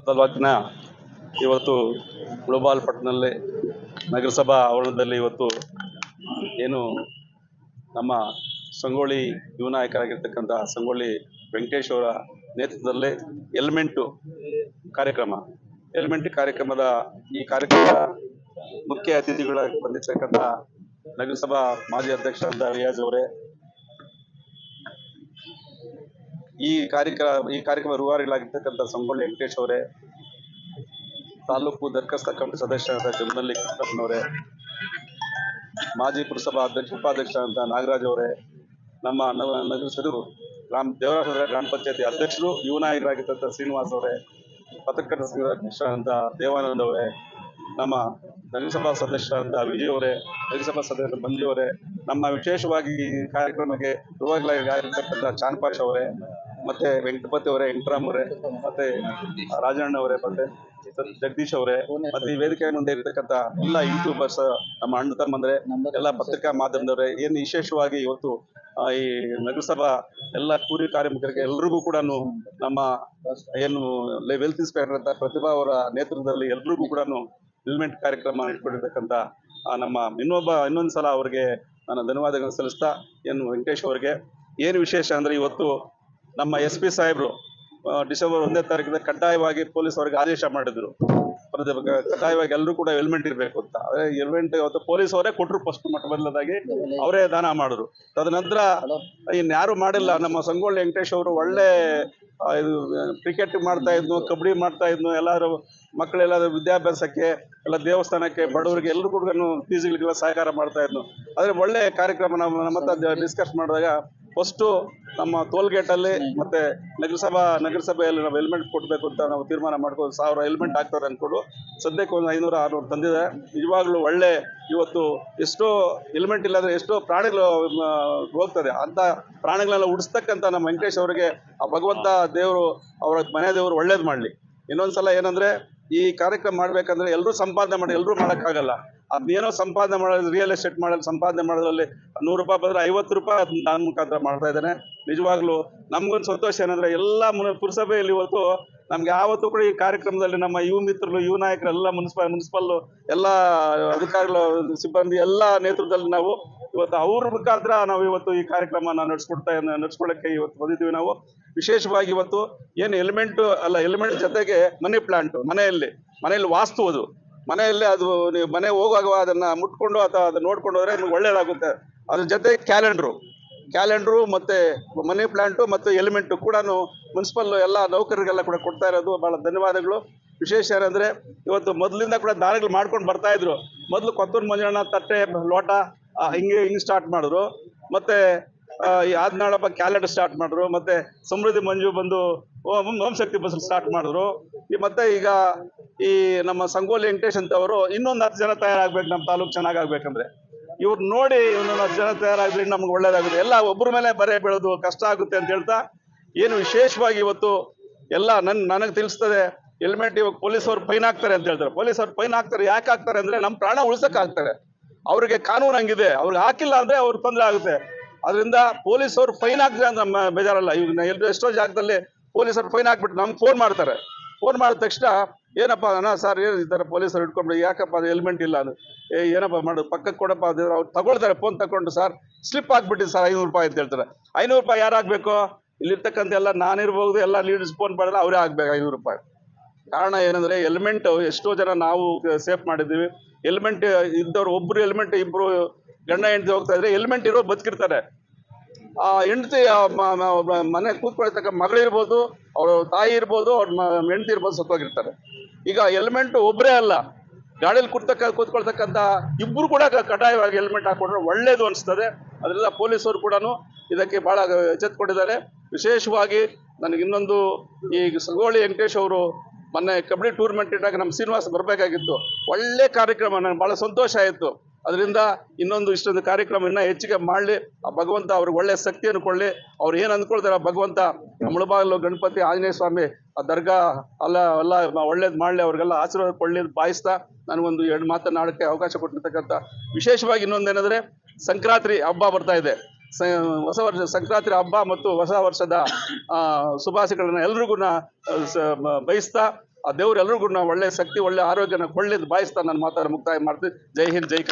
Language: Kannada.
ತಾಲೂಕಿನ ಇವತ್ತು ಗ್ಲೋಬಾಲ್ ಪಟ್ಟಣದಲ್ಲಿ ನಗರಸಭಾ ಆವರಣದಲ್ಲಿ ಇವತ್ತು ಏನು ನಮ್ಮ ಸಂಗೊಳ್ಳಿ ಯುವ ನಾಯಕರಾಗಿರ್ತಕ್ಕಂಥ ಸಂಗೊಳ್ಳಿ ವೆಂಕಟೇಶ್ ಅವರ ನೇತೃತ್ವದಲ್ಲಿ ಎಲಿಮೆಂಟು ಕಾರ್ಯಕ್ರಮದ ಈ ಕಾರ್ಯಕ್ರಮದ ಮುಖ್ಯ ಅತಿಥಿಗಳಾಗಿ ಬಂದಿರ್ತಕ್ಕಂಥ ನಗರಸಭಾ ಮಾಜಿ ಅಧ್ಯಕ್ಷರಾದ ರಿಯಾಜ್ ಅವರೇ, ಈ ಕಾರ್ಯಕ್ರಮ ರೂವಾರಿಗಳಾಗಿರ್ತಕ್ಕಂಥ ಸಂಗೊಳ್ಳಿ ವೆಂಕಟೇಶ್ ಅವರೇ, ತಾಲೂಕು ದರ್ಖಾಸ್ತ ಕಮಿಟಿ ಸದಸ್ಯರಾದ ಜಮನಲ್ಲಿ ಕೃಷ್ಣಪ್ಪನವರೇ, ಮಾಜಿ ಪುರಸಭಾ ಉಪಾಧ್ಯಕ್ಷರಾದ ನಾಗರಾಜ್ ಅವರೇ, ನಮ್ಮ ನಗರಸಭೆಯವರು ದೇವರಾಜ ಗ್ರಾಮ ಪಂಚಾಯತಿ ಅಧ್ಯಕ್ಷರು ಯುವ ನಾಯಕರಾಗಿರ್ತಕ್ಕಂಥ ಶ್ರೀನಿವಾಸ್ ಅವರೇ, ಪತ್ರಕರ್ತರ ಸಂಘದ ಅಧ್ಯಕ್ಷರಾದಂಥ ದೇವಾನಂದ್ ಅವರೇ, ನಮ್ಮ ನಗರಸಭಾ ಸದಸ್ಯರಾದಂಥ ವಿಜಯ್ ಅವರೇ, ನಗರಸಭಾ ಸದಸ್ಯರ ಮಂಜು ಅವರೇ, ನಮ್ಮ ವಿಶೇಷವಾಗಿ ಈ ಕಾರ್ಯಕ್ರಮಕ್ಕೆ ರೂವಾರಿಗಳಾಗಿರ್ತಕ್ಕಂಥ ಚಾನ್ಪಾಶ್ ಅವರೇ, ಮತ್ತೆ ವೆಂಕಟಪತಿ ಅವರೇ, ವೆಂಕಟರಾಮ್ ಅವರೇ, ಮತ್ತೆ ರಾಜಣ್ಣ ಅವರೇ, ಮತ್ತೆ ಜಗದೀಶ್ ಅವರೇ, ಮತ್ತೆ ಈ ವೇದಿಕೆ ಮುಂದೆ ಇರತಕ್ಕಂಥ ಎಲ್ಲ ಯೂಟ್ಯೂಬರ್ಸ್, ನಮ್ಮ ಅಣ್ಣ ತಮ್ಮಂದ್ರೆ, ಎಲ್ಲ ಪತ್ರಿಕಾ ಮಾಧ್ಯಮದವರೇ, ಏನು ವಿಶೇಷವಾಗಿ ಇವತ್ತು ಈ ನಗರಸಭಾ ಎಲ್ಲ ಕೂಲಿ ಕಾರ್ಮಿಕರಿಗೆ ಎಲ್ರಿಗೂ ಕೂಡ ನಮ್ಮ ಏನು ವೆಲ್ತ್ ಇನ್ಸ್ಪೆಕ್ಟರ್ ಅಂತ ಪ್ರತಿಭಾ ಅವರ ನೇತೃತ್ವದಲ್ಲಿ ಎಲ್ರಿಗೂ ಕೂಡ ಹೆಲ್ಮೆಟ್ ಕಾರ್ಯಕ್ರಮ ಇಟ್ಕೊಂಡಿರ್ತಕ್ಕಂಥ ನಮ್ಮ ಇನ್ನೊಂದ್ಸಲ ಅವರಿಗೆ ನಾನು ಧನ್ಯವಾದಗಳನ್ನು ಸಲ್ಲಿಸ್ತಾ, ಏನು ವೆಂಕಟೇಶ್ ಅವರಿಗೆ ಏನು ವಿಶೇಷ ಅಂದರೆ ಇವತ್ತು ನಮ್ಮ SP ಸಾಹೇಬರು ಡಿಸೆಂಬರ್ 1ನೇ ತಾರೀಕಿನ ಕಡ್ಡಾಯವಾಗಿ ಪೊಲೀಸ್ ಅವರಿಗೆ ಆದೇಶ ಮಾಡಿದ್ರು, ಕಡ್ಡಾಯವಾಗಿ ಎಲ್ಲರೂ ಕೂಡ ಹೆಲ್ಮೆಟ್ ಇರಬೇಕು ಅಂತ. ಹೆಲ್ಮೆಟ್ ಇವತ್ತು ಪೊಲೀಸ್ ಅವರೇ ಕೊಟ್ಟರು, ಫಸ್ಟ್ ಮೊದಲದಾಗಿ ಅವರೇ ದಾನ ಮಾಡಿದ್ರು. ತದನಂತರ ಇನ್ಯಾರು ಮಾಡಿಲ್ಲ. ನಮ್ಮ ಸಂಗೊಳ್ಳಿ ವೆಂಕಟೇಶ್ ಅವರು ಒಳ್ಳೆ ಇದು ಕ್ರಿಕೆಟ್ ಮಾಡ್ತಾ ಇದ್ನು, ಕಬಡ್ಡಿ ಮಾಡ್ತಾ ಇದ್ನು, ಎಲ್ಲರೂ ಮಕ್ಕಳೆಲ್ಲ ವಿದ್ಯಾಭ್ಯಾಸಕ್ಕೆ ಎಲ್ಲ ದೇವಸ್ಥಾನಕ್ಕೆ ಬಡವರಿಗೆ ಎಲ್ಲರೂ ಕೂಡ ಫೀಸ್ಗಳಿಗೆಲ್ಲ ಸಹಕಾರ ಮಾಡ್ತಾ ಇದ್ನು. ಆದರೆ ಒಳ್ಳೆ ಕಾರ್ಯಕ್ರಮ ನಮ್ಮ ಹತ್ರ ಡಿಸ್ಕಸ್ ಮಾಡಿದಾಗ ಫಸ್ಟು ನಮ್ಮ ಟೋಲ್ಗೇಟಲ್ಲಿ ಮತ್ತೆ ನಗರಸಭೆಯಲ್ಲಿ ನಾವು ಹೆಲ್ಮೆಟ್ ಕೊಡಬೇಕು ಅಂತ ನಾವು ತೀರ್ಮಾನ ಮಾಡ್ಕೊಂಡು 1000 ಹೆಲ್ಮೆಟ್ ಹಾಕ್ತಾರೆ ಅಂದ್ಕೊಂಡು ಸದ್ಯಕ್ಕೆ ಒಂದು 500-600 ತಂದಿದೆ. ನಿಜವಾಗ್ಲೂ ಒಳ್ಳೆ ಇವತ್ತು ಎಷ್ಟೋ ಹೆಲ್ಮೆಟ್ ಇಲ್ಲಾಂದ್ರೆ ಎಷ್ಟೋ ಪ್ರಾಣಿಗಳು ಹೋಗ್ತದೆ. ಅಂತ ಪ್ರಾಣಿಗಳೆಲ್ಲ ಉಡಿಸ್ತಕ್ಕಂಥ ನಮ್ಮ ವೆಂಕಟೇಶ್ ಅವರಿಗೆ ಆ ಭಗವಂತ ದೇವರು ಅವರ ಮನೆ ದೇವರು ಒಳ್ಳೇದು ಮಾಡಲಿ. ಇನ್ನೊಂದ್ಸಲ ಏನಂದ್ರೆ ಈ ಕಾರ್ಯಕ್ರಮ ಮಾಡ್ಬೇಕಂದ್ರೆ ಎಲ್ಲರೂ ಸಂಪಾದನೆ ಮಾಡಿ ಎಲ್ಲರೂ ಮಾಡೋಕ್ಕಾಗಲ್ಲ. ಅದೇನೋ ಸಂಪಾದನೆ ಮಾಡೋದು, ರಿಯಲ್ ಎಸ್ಟೇಟ್ ಮಾಡೋದು, ಸಂಪಾದನೆ ಮಾಡೋದ್ರಲ್ಲಿ 100 ರೂಪಾಯಿ ಬಂದರೆ 50 ರೂಪಾಯಿ ನಾನು ಮುಖಾಂತರ ಮಾಡ್ತಾ ಇದ್ದೇನೆ. ನಿಜವಾಗ್ಲೂ ನಮ್ಗೊಂದು ಸಂತೋಷ ಏನಂದ್ರೆ ಎಲ್ಲ ಪುರಸಭೆಯಲ್ಲಿ ಇವತ್ತು ನಮ್ಗೆ ಯಾವತ್ತೂ ಕೂಡ ಈ ಕಾರ್ಯಕ್ರಮದಲ್ಲಿ ನಮ್ಮ ಯುವ ಮಿತ್ರರು, ಯುವ ನಾಯಕರು, ಎಲ್ಲ ಮುನ್ಸಿಪಲ್ ಎಲ್ಲ ಅಧಿಕಾರಿಗಳು, ಸಿಬ್ಬಂದಿ ಎಲ್ಲ ನೇತೃತ್ವದಲ್ಲಿ ನಾವು ಇವತ್ತು ಅವ್ರ ಮುಖಾಂತರ ನಾವು ಇವತ್ತು ಈ ಕಾರ್ಯಕ್ರಮ ನಡ್ಸ್ಕೊಳ್ಳೋಕ್ಕೆ ಇವತ್ತು ಬಂದಿದ್ದೀವಿ. ನಾವು ವಿಶೇಷವಾಗಿ ಇವತ್ತು ಏನು ಹೆಲ್ಮೆಟ್ ಜೊತೆಗೆ ಮನಿ ಪ್ಲಾಂಟ್, ಮನೆಯಲ್ಲಿ ವಾಸ್ತುವುದು, ಮನೆಯಲ್ಲಿ ಅದು ನೀವು ಮನೆ ಹೋಗುವಾಗ ಅದನ್ನ ಮುಟ್ಕೊಂಡು ಅಥವಾ ಅದನ್ನ ನೋಡ್ಕೊಂಡು ಹೋದ್ರೆ ನಿಮ್ಗೆ ಒಳ್ಳೇದಾಗುತ್ತೆ. ಅದ್ರ ಜೊತೆ ಕ್ಯಾಲೆಂಡ್ರು ಮತ್ತೆ ಮನಿ ಪ್ಲಾಂಟು ಮತ್ತು ಹೆಲ್ಮೆಟ್ ಕೂಡ ಮುನ್ಸಿಪಲ್ ಎಲ್ಲ ನೌಕರರಿಗೆಲ್ಲ ಕೂಡ ಕೊಡ್ತಾ ಇರೋದು ಬಹಳ ಧನ್ಯವಾದಗಳು. ವಿಶೇಷ ಏನಂದ್ರೆ ಇವತ್ತು ಮೊದಲಿಂದ ಕೂಡ ದಾರಿಗಳು ಮಾಡ್ಕೊಂಡು ಬರ್ತಾ ಇದ್ರು. ಮೊದಲು ಕೊತ್ತೂರು ಮಂಜಣ್ಣ ತಟ್ಟೆ ಲೋಟ ಹಿಂಗೆ ಸ್ಟಾರ್ಟ್ ಮಾಡಿದ್ರು, ಮತ್ತೆ ಈ ಆದ್ನಾಳಪ್ಪ ಕ್ಯಾಲೆಂಡರ್ ಸ್ಟಾರ್ಟ್ ಮಾಡಿದ್ರು, ಮತ್ತೆ ಸಮೃದ್ಧಿ ಮಂಜು ಬಂದು ಓಂ ಶಕ್ತಿ ಬಸ್ ಸ್ಟಾರ್ಟ್ ಮಾಡಿದ್ರು. ಮತ್ತೆ ಈಗ ಈ ನಮ್ಮ ಸಂಗೊಳ್ಳಿ ವೆಂಕಟೇಶ್ ಅಂತವರು ಇನ್ನೊಂದು 10 ಜನ ತಯಾರಾಗ್ಬೇಕು, ನಮ್ಮ ತಾಲೂಕು ಚೆನ್ನಾಗಾಗ್ಬೇಕಂದ್ರೆ ಇವ್ರು ನೋಡಿ ಇನ್ನೊಂದು 10 ಜನ ತಯಾರಾಗ್ಲಿ, ನಮ್ಗೆ ಒಳ್ಳೇದಾಗುತ್ತೆ. ಎಲ್ಲ ಒಬ್ಬರ ಮೇಲೆ ಬರೆ ಬೀಳೋದು ಕಷ್ಟ ಆಗುತ್ತೆ ಅಂತ ಹೇಳ್ತಾ, ಏನು ವಿಶೇಷವಾಗಿ ಇವತ್ತು ಎಲ್ಲ ನನಗೆ ತಿಳಿಸ್ತದೆ, ಹೆಲ್ಮೆಟ್ ಇವಾಗ ಪೊಲೀಸವ್ರು ಫೈನ್ ಹಾಕ್ತಾರೆ ಅಂತ ಹೇಳ್ತಾರೆ. ಪೊಲೀಸವ್ರು ಫೈನ್ ಹಾಕ್ತಾರೆ, ಯಾಕೆ ಹಾಕ್ತಾರೆ ಅಂದ್ರೆ ನಮ್ಮ ಪ್ರಾಣ ಉಳಿಸಕ್ಕೆ ಹಾಕ್ತಾರೆ. ಅವ್ರಿಗೆ ಕಾನೂನು ಹಂಗಿದೆ, ಅವ್ರಿಗೆ ಹಾಕಿಲ್ಲ ಅಂದ್ರೆ ಅವ್ರಿಗೆ ತೊಂದರೆ ಆಗುತ್ತೆ. ಅದರಿಂದ ಪೊಲೀಸವ್ರು ಫೈನ್ ಹಾಕಿದ್ರೆ ಅಂತ ನಮ್ಮ ಬೇಜಾರಲ್ಲ. ಇವಾಗ ಎಷ್ಟೋ ಜಾಗದಲ್ಲಿ ಪೊಲೀಸರು ಫೈನ್ ಹಾಕ್ಬಿಟ್ಟು ನಮ್ಗೆ ಫೋನ್ ಮಾಡ್ತಾರೆ. ಫೋನ್ ಮಾಡಿದ ತಕ್ಷಣ ಏನಪ್ಪ ಸರ್ ಏನು ಈ ಥರ ಪೊಲೀಸರು ಇಟ್ಕೊಂಡ್ಬಿಡಿ, ಯಾಕಪ್ಪ ಅದು ಹೆಲ್ಮೆಟ್ ಇಲ್ಲ ಅದು, ಏನಪ್ಪ ಮಾಡೋದು, ಪಕ್ಕಕ್ಕೆ ಕೊಡಪ್ಪ, ಅವ್ರು ತಗೊಳ್ತಾರೆ. ಫೋನ್ ತಗೊಂಡು ಸರ್ ಸ್ಲಿಪ್ ಹಾಕ್ಬಿಟ್ಟಿದ್ದು ಸರ್ 500 ರೂಪಾಯಿ ಅಂತ ಹೇಳ್ತಾರೆ. 500 ರೂಪಾಯಿ ಯಾರು ಹಾಕ್ಬೇಕು? ಇಲ್ಲಿರ್ತಕ್ಕಂಥ ಎಲ್ಲ ನಾನಿರ್ಬೋದು, ಎಲ್ಲ ಲೀಡರ್ಸ್ ಫೋನ್ ಮಾಡಿದ್ರೆ ಅವರೇ ಹಾಕ್ಬೇಕು 500 ರೂಪಾಯಿ. ಕಾರಣ ಏನಂದ್ರೆ ಹೆಲ್ಮೆಟ್ ಎಷ್ಟೋ ಜನ ನಾವು ಸೇಫ್ ಮಾಡಿದ್ದೀವಿ. ಹೆಲ್ಮೆಟ್ ಇದ್ದವ್ರು ಒಬ್ರು ಹೆಲ್ಮೆಟ್, ಇಬ್ರು ಗಂಡ ಹೆಂಡತಿ ಹೋಗ್ತಾ ಇದ್ರೆ ಹೆಲ್ಮೆಟ್ ಇರೋ ಬದುಕಿರ್ತಾರೆ. ಆ ಹೆಂಡತಿ ಮನೆ ಕೂತ್ಕೊಳ್ತಕ್ಕ ಮಗಳಿರ್ಬೋದು, ಅವ್ರ ತಾಯಿ ಇರ್ಬೋದು, ಅವ್ರ ಹೆಂಡತಿ ಇರ್ಬೋದು, ಸತ್ತೋಗಿರ್ತಾರೆ. ಈಗ ಹೆಲ್ಮೆಟ್ ಒಬ್ಬರೇ ಅಲ್ಲ, ಗಾಡಿಯಲ್ಲಿ ಕೂತ್ಕೊಳ್ತಕ್ಕಂಥ ಇಬ್ಬರು ಕೂಡ ಕಡ್ಡಾಯವಾಗಿ ಹೆಲ್ಮೆಟ್ ಹಾಕೊಂಡ್ರೆ ಒಳ್ಳೇದು ಅನಿಸ್ತದೆ. ಅದರಿಂದ ಪೊಲೀಸರು ಕೂಡ ಇದಕ್ಕೆ ಬಹಳ ಎಚ್ಚೆತ್ತುಕೊಂಡಿದ್ದಾರೆ. ವಿಶೇಷವಾಗಿ ನನಗೆ ಇನ್ನೊಂದು, ಈ ಸಂಗೊಳ್ಳಿ ವೆಂಕಟೇಶ್ ಅವರು ಮೊನ್ನೆ ಕಬಡ್ಡಿ ಟೂರ್ನಮೆಂಟ್ ಇಟ್ಟಾಗ ನಮ್ಮ ಶ್ರೀನಿವಾಸ ಬರಬೇಕಾಗಿತ್ತು. ಒಳ್ಳೆ ಕಾರ್ಯಕ್ರಮ, ನನಗೆ ಭಾಳ ಸಂತೋಷ ಆಯಿತು. ಅದರಿಂದ ಇಷ್ಟೊಂದು ಕಾರ್ಯಕ್ರಮ ಇನ್ನೂ ಹೆಚ್ಚಿಗೆ ಮಾಡಲಿ, ಆ ಭಗವಂತ ಅವ್ರಿಗೆ ಒಳ್ಳೆ ಶಕ್ತಿಯನ್ನು ಕೊಡಲಿ. ಅವ್ರು ಏನು ಅಂದ್ಕೊಳ್ತಾರೆ, ಭಗವಂತ ಮುಳಬಾಗಿಲು ಗಣಪತಿ ಆಂಜನೇಯ ಸ್ವಾಮಿ ಆ ದರ್ಗಾ ಎಲ್ಲ ಒಳ್ಳೇದು ಮಾಡಲಿ, ಅವ್ರಿಗೆಲ್ಲ ಆಶೀರ್ವಾದ ಕೊಡಲಿ ಭಾವಿಸ್ತಾ ನನಗೊಂದು 2 ಮಾತನಾಡೋಕ್ಕೆ ಅವಕಾಶ ಕೊಟ್ಟಿರ್ತಕ್ಕಂಥ. ವಿಶೇಷವಾಗಿ ಇನ್ನೊಂದೇನೆಂದರೆ ಸಂಕ್ರಾಂತಿ ಹಬ್ಬ ಬರ್ತಾ ಇದೆ. ಹೊಸ ವರ್ಷ ಸಂಕ್ರಾಂತಿ ಹಬ್ಬ ಮತ್ತು ಹೊಸ ವರ್ಷದ ಶುಭಾಶಯಗಳನ್ನ ಎಲ್ರಿಗೂ ಬಯಸ್ತಾ, ಆ ದೇವ್ರು ಎಲ್ರಿಗೂ ಒಳ್ಳೆ ಶಕ್ತಿ, ಒಳ್ಳೆ ಆರೋಗ್ಯನ ಕೊಳ್ಳಿದ್ದು ಬಾಯಿಸ್ತಾ ನಾನು ಮಾತಾಡ ಮುಕ್ತಾಯ ಮಾಡ್ತೀನಿ. ಜೈ ಹಿಂದ್, ಜೈ ಕರ್ನಾಟಕ.